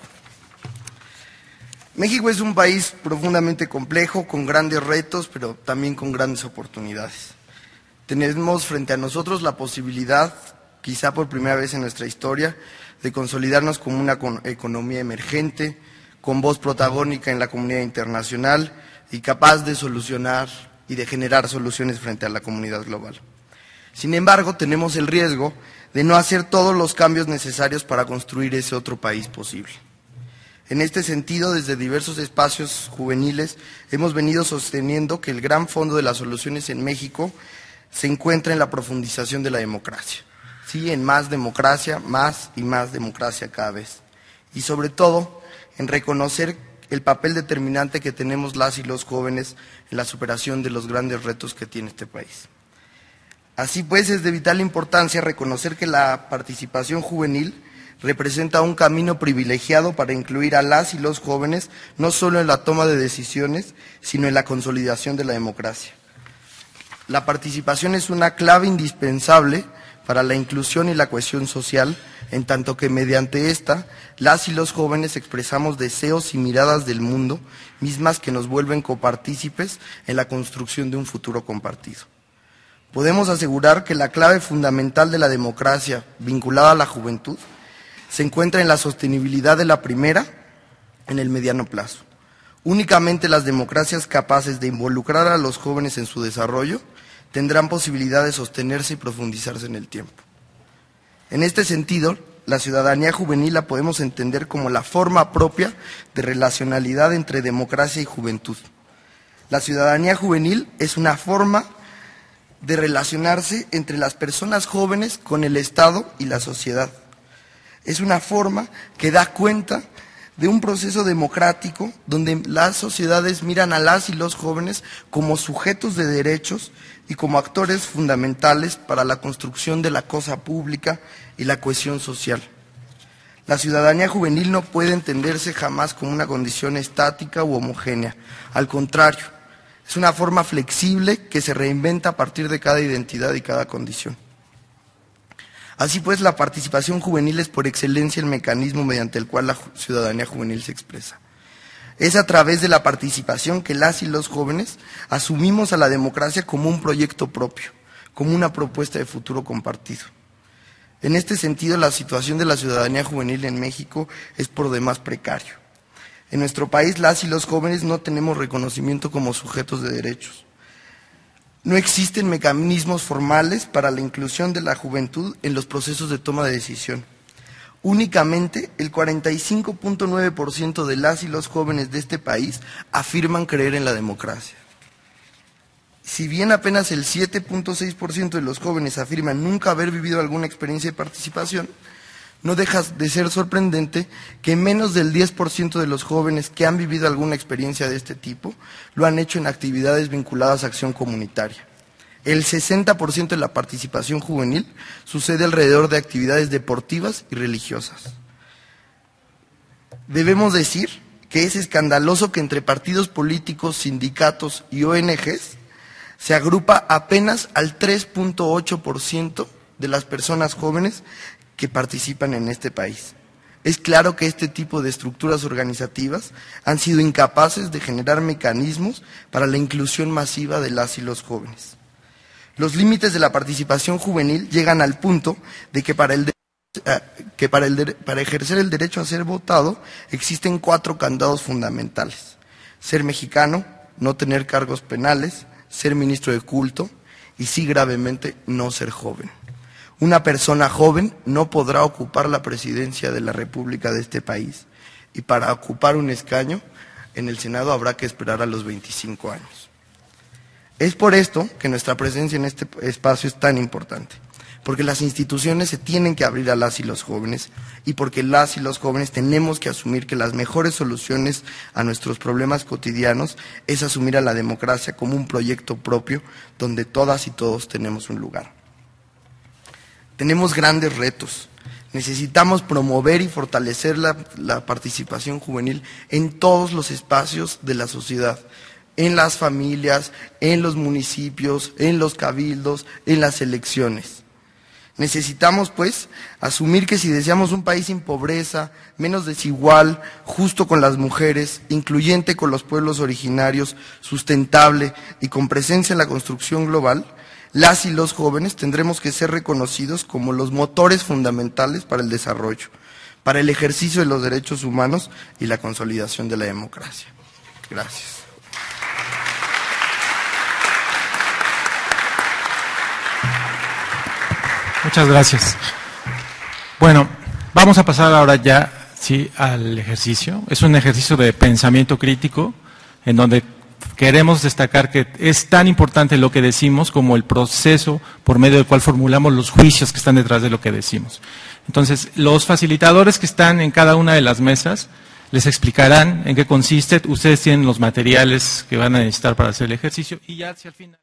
México es un país profundamente complejo, con grandes retos, pero también con grandes oportunidades. Tenemos frente a nosotros la posibilidad, quizá por primera vez en nuestra historia, de consolidarnos como una economía emergente, con voz protagónica en la comunidad internacional y capaz de solucionar y de generar soluciones frente a la comunidad global. Sin embargo, tenemos el riesgo de no hacer todos los cambios necesarios para construir ese otro país posible. En este sentido, desde diversos espacios juveniles hemos venido sosteniendo que el gran fondo de las soluciones en México se encuentra en la profundización de la democracia. Sí, en más democracia, más y más democracia cada vez. Y sobre todo, en reconocer el papel determinante que tenemos las y los jóvenes en la superación de los grandes retos que tiene este país. Así pues, es de vital importancia reconocer que la participación juvenil representa un camino privilegiado para incluir a las y los jóvenes no solo en la toma de decisiones, sino en la consolidación de la democracia. La participación es una clave indispensable para la inclusión y la cohesión social, en tanto que mediante esta, las y los jóvenes expresamos deseos y miradas del mundo, mismas que nos vuelven copartícipes en la construcción de un futuro compartido. Podemos asegurar que la clave fundamental de la democracia vinculada a la juventud se encuentra en la sostenibilidad de la primera en el mediano plazo. Únicamente las democracias capaces de involucrar a los jóvenes en su desarrollo tendrán posibilidad de sostenerse y profundizarse en el tiempo. En este sentido, la ciudadanía juvenil la podemos entender como la forma propia de relacionalidad entre democracia y juventud. La ciudadanía juvenil es una forma de relacionarse entre las personas jóvenes con el Estado y la sociedad. Es una forma que da cuenta de un proceso democrático donde las sociedades miran a las y los jóvenes como sujetos de derechos y como actores fundamentales para la construcción de la cosa pública y la cohesión social. La ciudadanía juvenil no puede entenderse jamás como una condición estática u homogénea. Al contrario, es una forma flexible que se reinventa a partir de cada identidad y cada condición. Así pues, la participación juvenil es por excelencia el mecanismo mediante el cual la ciudadanía juvenil se expresa. Es a través de la participación que las y los jóvenes asumimos a la democracia como un proyecto propio, como una propuesta de futuro compartido. En este sentido, la situación de la ciudadanía juvenil en México es por demás precario. En nuestro país, las y los jóvenes no tenemos reconocimiento como sujetos de derechos. No existen mecanismos formales para la inclusión de la juventud en los procesos de toma de decisión. Únicamente el 45.9% de las y los jóvenes de este país afirman creer en la democracia. Si bien apenas el 7.6% de los jóvenes afirman nunca haber vivido alguna experiencia de participación, no deja de ser sorprendente que menos del 10% de los jóvenes que han vivido alguna experiencia de este tipo lo han hecho en actividades vinculadas a acción comunitaria. El 60% de la participación juvenil sucede alrededor de actividades deportivas y religiosas. Debemos decir que es escandaloso que entre partidos políticos, sindicatos y ONGs se agrupa apenas al 3.8% de las personas jóvenes que participan en este país. Es claro que este tipo de estructuras organizativas han sido incapaces de generar mecanismos para la inclusión masiva de las y los jóvenes. Los límites de la participación juvenil llegan al punto de que para ejercer el derecho a ser votado existen 4 candados fundamentales: ser mexicano, no tener cargos penales, ser ministro de culto y, sí gravemente, no ser joven. Una persona joven no podrá ocupar la presidencia de la República de este país, y para ocupar un escaño en el Senado habrá que esperar a los 25 años. Es por esto que nuestra presencia en este espacio es tan importante, porque las instituciones se tienen que abrir a las y los jóvenes, y porque las y los jóvenes tenemos que asumir que las mejores soluciones a nuestros problemas cotidianos es asumir a la democracia como un proyecto propio donde todas y todos tenemos un lugar. Tenemos grandes retos. Necesitamos promover y fortalecer la participación juvenil en todos los espacios de la sociedad, en las familias, en los municipios, en los cabildos, en las elecciones. Necesitamos, pues, asumir que si deseamos un país sin pobreza, menos desigual, justo con las mujeres, incluyente con los pueblos originarios, sustentable y con presencia en la construcción global, las y los jóvenes tendremos que ser reconocidos como los motores fundamentales para el desarrollo, para el ejercicio de los derechos humanos y la consolidación de la democracia. Gracias. Muchas gracias. Bueno, vamos a pasar ahora ya al ejercicio. Es un ejercicio de pensamiento crítico en donde queremos destacar que es tan importante lo que decimos como el proceso por medio del cual formulamos los juicios que están detrás de lo que decimos. Entonces, los facilitadores que están en cada una de las mesas les explicarán en qué consiste. Ustedes tienen los materiales que van a necesitar para hacer el ejercicio y ya hacia el final.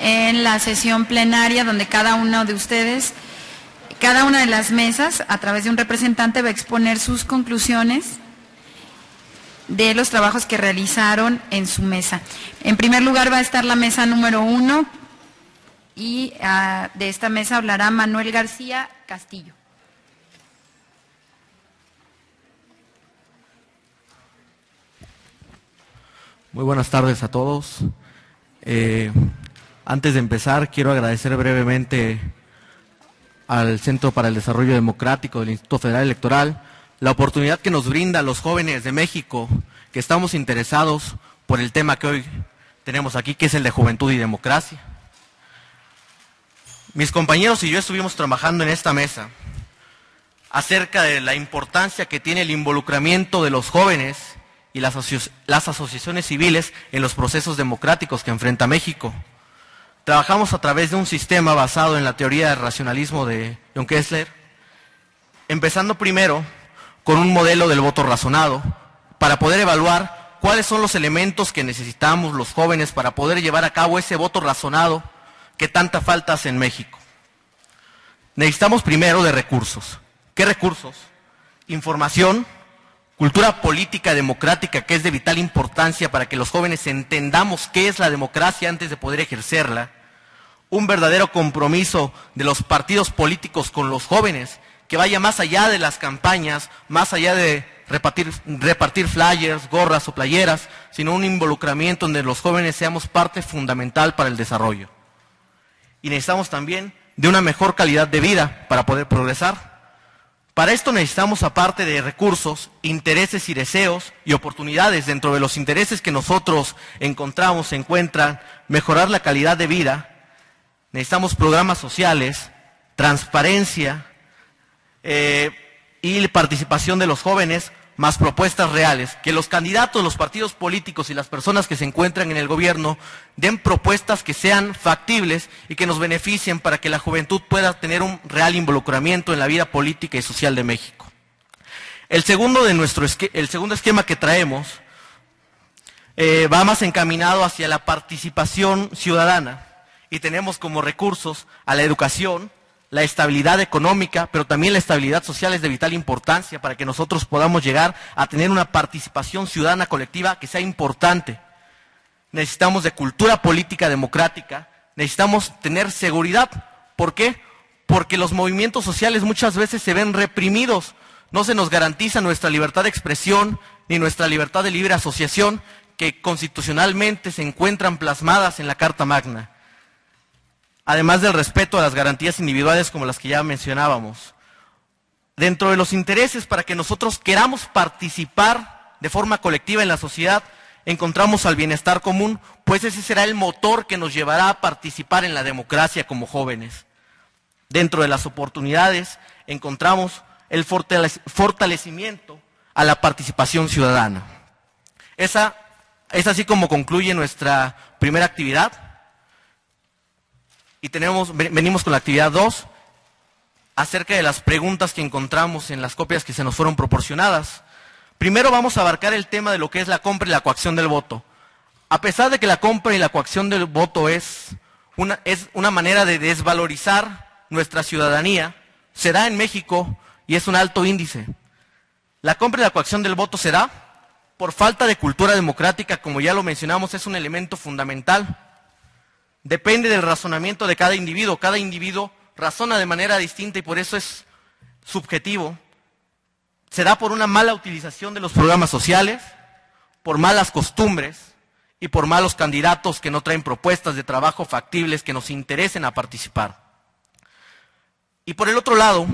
En la sesión plenaria, donde cada uno de ustedes, cada una de las mesas, a través de un representante, va a exponer sus conclusiones de los trabajos que realizaron en su mesa. En primer lugar va a estar la mesa número 1 y de esta mesa hablará Manuel García Castillo. Muy buenas tardes a todos. Antes de empezar, quiero agradecer brevemente al Centro para el Desarrollo Democrático del Instituto Federal Electoral la oportunidad que nos brinda a los jóvenes de México que estamos interesados por el tema que hoy tenemos aquí, que es el de juventud y democracia. Mis compañeros y yo estuvimos trabajando en esta mesa acerca de la importancia que tiene el involucramiento de los jóvenes y las asociaciones civiles en los procesos democráticos que enfrenta México. Trabajamos a través de un sistema basado en la teoría del racionalismo de John Kessler, empezando primero con un modelo del voto razonado para poder evaluar cuáles son los elementos que necesitamos los jóvenes para poder llevar a cabo ese voto razonado que tanta falta hace en México. Necesitamos primero de recursos. ¿Qué recursos? Información, cultura política democrática, que es de vital importancia para que los jóvenes entendamos qué es la democracia antes de poder ejercerla, un verdadero compromiso de los partidos políticos con los jóvenes, que vaya más allá de las campañas, más allá de repartir flyers, gorras o playeras, sino un involucramiento donde los jóvenes seamos parte fundamental para el desarrollo. Y necesitamos también de una mejor calidad de vida para poder progresar. Para esto necesitamos, aparte de recursos, intereses y deseos y oportunidades. Dentro de los intereses que nosotros encontramos se encuentran mejorar la calidad de vida. Necesitamos programas sociales, transparencia y participación de los jóvenes, más propuestas reales. Que los candidatos, los partidos políticos y las personas que se encuentran en el gobierno den propuestas que sean factibles y que nos beneficien para que la juventud pueda tener un real involucramiento en la vida política y social de México. El segundo esquema que traemos va más encaminado hacia la participación ciudadana y tenemos como recursos a la educación, la estabilidad económica, pero también la estabilidad social es de vital importancia para que nosotros podamos llegar a tener una participación ciudadana colectiva que sea importante. Necesitamos de cultura política democrática, necesitamos tener seguridad. ¿Por qué? Porque los movimientos sociales muchas veces se ven reprimidos, no se nos garantiza nuestra libertad de expresión ni nuestra libertad de libre asociación, que constitucionalmente se encuentran plasmadas en la Carta Magna. Además del respeto a las garantías individuales como las que ya mencionábamos. Dentro de los intereses para que nosotros queramos participar de forma colectiva en la sociedad, encontramos al bienestar común, pues ese será el motor que nos llevará a participar en la democracia como jóvenes. Dentro de las oportunidades encontramos el fortalecimiento a la participación ciudadana. Es así como concluye nuestra primera actividad. Y venimos con la actividad 2, acerca de las preguntas que encontramos en las copias que se nos fueron proporcionadas. Primero vamos a abarcar el tema de lo que es la compra y la coacción del voto. A pesar de que la compra y la coacción del voto es una manera de desvalorizar nuestra ciudadanía, se da en México y es un alto índice. La compra y la coacción del voto se da por falta de cultura democrática, como ya lo mencionamos, es un elemento fundamental. Depende del razonamiento de cada individuo. Cada individuo razona de manera distinta y por eso es subjetivo. Se da por una mala utilización de los programas sociales, por malas costumbres y por malos candidatos que no traen propuestas de trabajo factibles que nos interesen a participar. Y por el otro lado,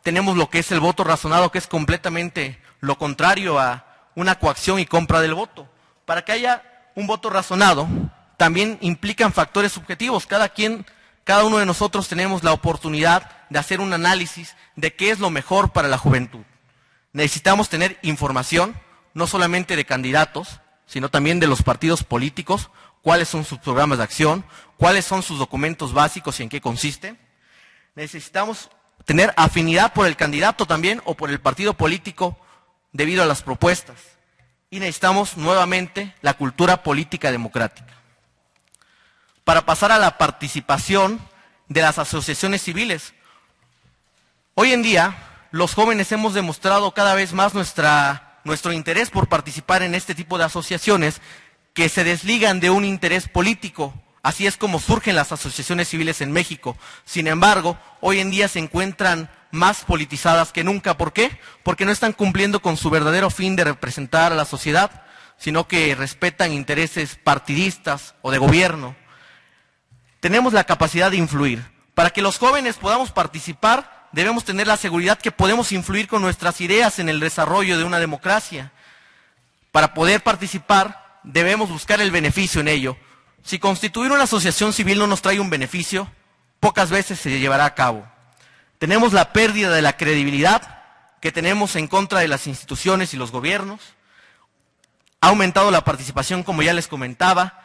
tenemos lo que es el voto razonado, que es completamente lo contrario a una coacción y compra del voto. Para que haya un voto razonado, también implican factores subjetivos. Cada uno de nosotros tenemos la oportunidad de hacer un análisis de qué es lo mejor para la juventud. Necesitamos tener información, no solamente de candidatos, sino también de los partidos políticos, cuáles son sus programas de acción, cuáles son sus documentos básicos y en qué consisten. Necesitamos tener afinidad por el candidato también o por el partido político debido a las propuestas. Y necesitamos nuevamente la cultura política democrática. Para pasar a la participación de las asociaciones civiles. Hoy en día, los jóvenes hemos demostrado cada vez más nuestro interés por participar en este tipo de asociaciones que se desligan de un interés político. Así es como surgen las asociaciones civiles en México. Sin embargo, hoy en día se encuentran más politizadas que nunca. ¿Por qué? Porque no están cumpliendo con su verdadero fin de representar a la sociedad, sino que respetan intereses partidistas o de gobierno. Tenemos la capacidad de influir. Para que los jóvenes podamos participar, debemos tener la seguridad que podemos influir con nuestras ideas en el desarrollo de una democracia. Para poder participar, debemos buscar el beneficio en ello. Si constituir una asociación civil no nos trae un beneficio, pocas veces se llevará a cabo. Tenemos la pérdida de la credibilidad que tenemos en contra de las instituciones y los gobiernos. Ha aumentado la participación, como ya les comentaba,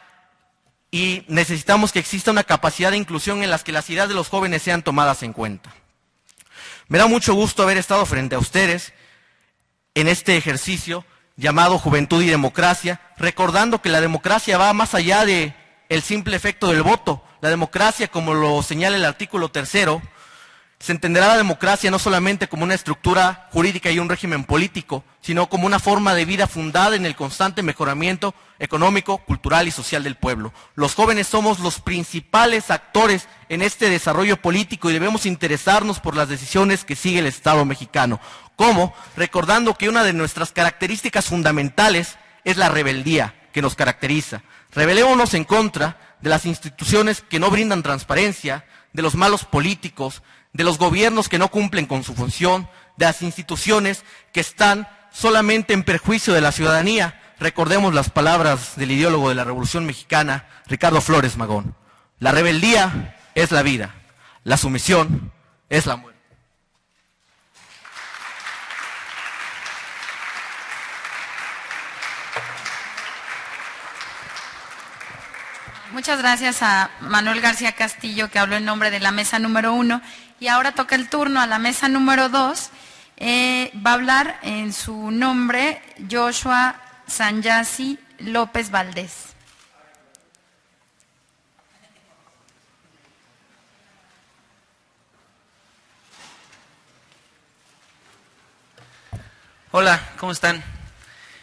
y necesitamos que exista una capacidad de inclusión en las que las ideas de los jóvenes sean tomadas en cuenta. Me da mucho gusto haber estado frente a ustedes en este ejercicio llamado Juventud y Democracia, recordando que la democracia va más allá de el simple efecto del voto. La democracia, como lo señala el artículo 3º, se entenderá la democracia no solamente como una estructura jurídica y un régimen político, sino como una forma de vida fundada en el constante mejoramiento económico, cultural y social del pueblo. Los jóvenes somos los principales actores en este desarrollo político y debemos interesarnos por las decisiones que sigue el Estado mexicano. ¿Cómo? Recordando que una de nuestras características fundamentales es la rebeldía que nos caracteriza. Rebelémonos en contra de las instituciones que no brindan transparencia, de los malos políticos, de los gobiernos que no cumplen con su función, de las instituciones que están solamente en perjuicio de la ciudadanía. Recordemos las palabras del ideólogo de la Revolución Mexicana, Ricardo Flores Magón. La rebeldía es la vida, la sumisión es la muerte. Muchas gracias a Manuel García Castillo, que habló en nombre de la mesa número 1. Y ahora toca el turno a la mesa número 2. Va a hablar en su nombre Joshua Sanyasi López Valdés. Hola, ¿cómo están?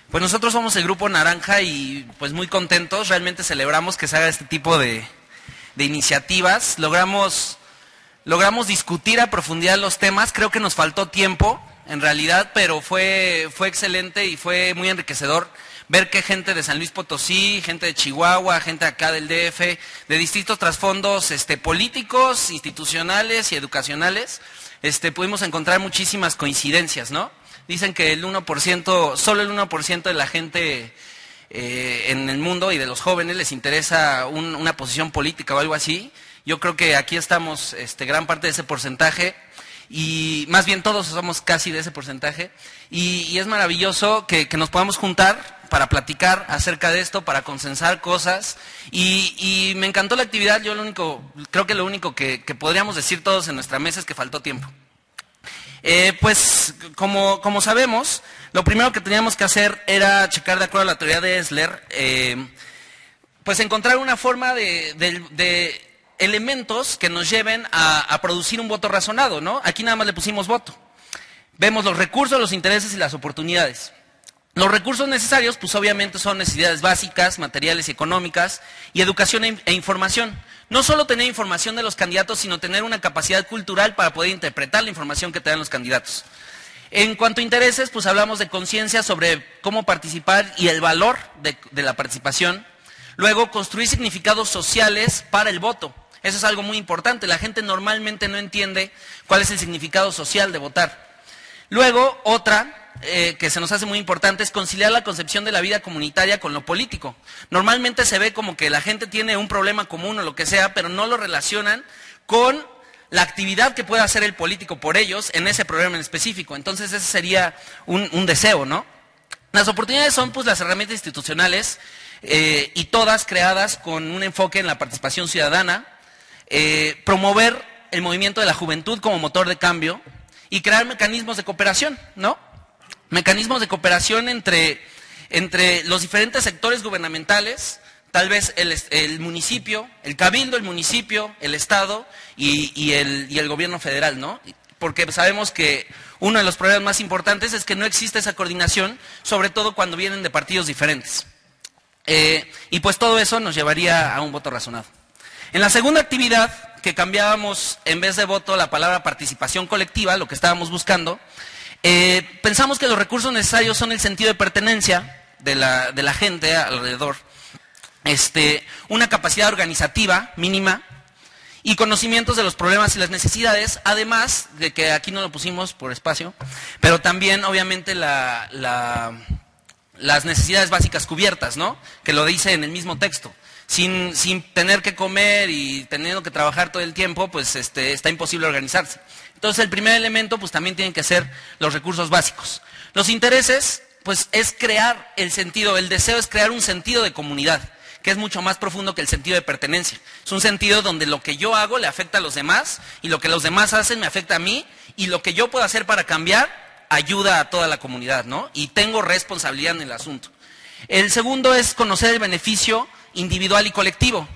Pues nosotros somos el Grupo Naranja y pues muy contentos, realmente celebramos que se haga este tipo de iniciativas. Logramos discutir a profundidad los temas, creo que nos faltó tiempo en realidad, pero fue excelente y fue muy enriquecedor ver que gente de San Luis Potosí, gente de Chihuahua, gente acá del DF, de distintos trasfondos políticos, institucionales y educacionales, pudimos encontrar muchísimas coincidencias, ¿no? Dicen que el 1%, solo el 1% de la gente en el mundo y de los jóvenes les interesa una posición política o algo así. Yo creo que aquí estamos gran parte de ese porcentaje, y más bien todos somos casi de ese porcentaje, y es maravilloso que nos podamos juntar para platicar acerca de esto, para consensar cosas, y me encantó la actividad. Yo creo que lo único que podríamos decir todos en nuestra mesa es que faltó tiempo. Pues como sabemos, lo primero que teníamos que hacer era checar, de acuerdo a la teoría de Esler, pues encontrar una forma de elementos que nos lleven a producir un voto razonado, ¿no? Aquí nada más le pusimos voto. Vemos los recursos, los intereses y las oportunidades. Los recursos necesarios, pues obviamente son necesidades básicas, materiales y económicas, y educación e información. No solo tener información de los candidatos, sino tener una capacidad cultural para poder interpretar la información que te dan los candidatos. En cuanto a intereses, pues hablamos de conciencia sobre cómo participar y el valor de la participación. Luego, construir significados sociales para el voto. Eso es algo muy importante. La gente normalmente no entiende cuál es el significado social de votar. Luego, otra que se nos hace muy importante es conciliar la concepción de la vida comunitaria con lo político. Normalmente se ve como que la gente tiene un problema común o lo que sea, pero no lo relacionan con la actividad que puede hacer el político por ellos en ese problema en específico. Entonces ese sería un deseo, ¿no? Las oportunidades son pues las herramientas institucionales y todas creadas con un enfoque en la participación ciudadana, promover el movimiento de la juventud como motor de cambio y crear mecanismos de cooperación, ¿no? Mecanismos de cooperación entre los diferentes sectores gubernamentales, tal vez el municipio, el cabildo, el municipio, el Estado y el gobierno federal, ¿no? Porque sabemos que uno de los problemas más importantes es que no existe esa coordinación, sobre todo cuando vienen de partidos diferentes. Y pues todo eso nos llevaría a un voto razonado. En la segunda actividad, que cambiábamos en vez de voto la palabra participación colectiva, lo que estábamos buscando, pensamos que los recursos necesarios son el sentido de pertenencia de la gente alrededor, una capacidad organizativa mínima y conocimientos de los problemas y las necesidades, además de que aquí no lo pusimos por espacio, pero también obviamente las necesidades básicas cubiertas, ¿no? Que lo dice en el mismo texto. Sin tener que comer y teniendo que trabajar todo el tiempo, pues está imposible organizarse. Entonces el primer elemento pues también tienen que ser los recursos básicos. Los intereses pues es crear el sentido, el deseo es crear un sentido de comunidad, que es mucho más profundo que el sentido de pertenencia. Es un sentido donde lo que yo hago le afecta a los demás y lo que los demás hacen me afecta a mí y lo que yo puedo hacer para cambiar ayuda a toda la comunidad, ¿no? Y tengo responsabilidad en el asunto. El segundo es conocer el beneficio individual y colectivo.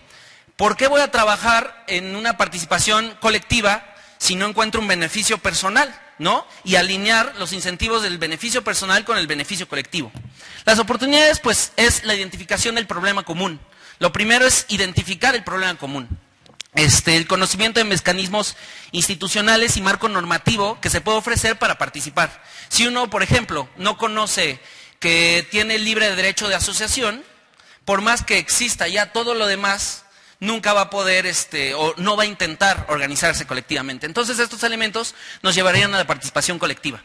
¿Por qué voy a trabajar en una participación colectiva si no encuentro un beneficio personal, ¿no? Y alinear los incentivos del beneficio personal con el beneficio colectivo. Las oportunidades, pues, es la identificación del problema común. Lo primero es identificar el problema común. El conocimiento de mecanismos institucionales y marco normativo que se puede ofrecer para participar. Si uno, por ejemplo, no conoce que tiene libre derecho de asociación, por más que exista ya todo lo demás, nunca va a poder o no va a intentar organizarse colectivamente. Entonces estos elementos nos llevarían a la participación colectiva.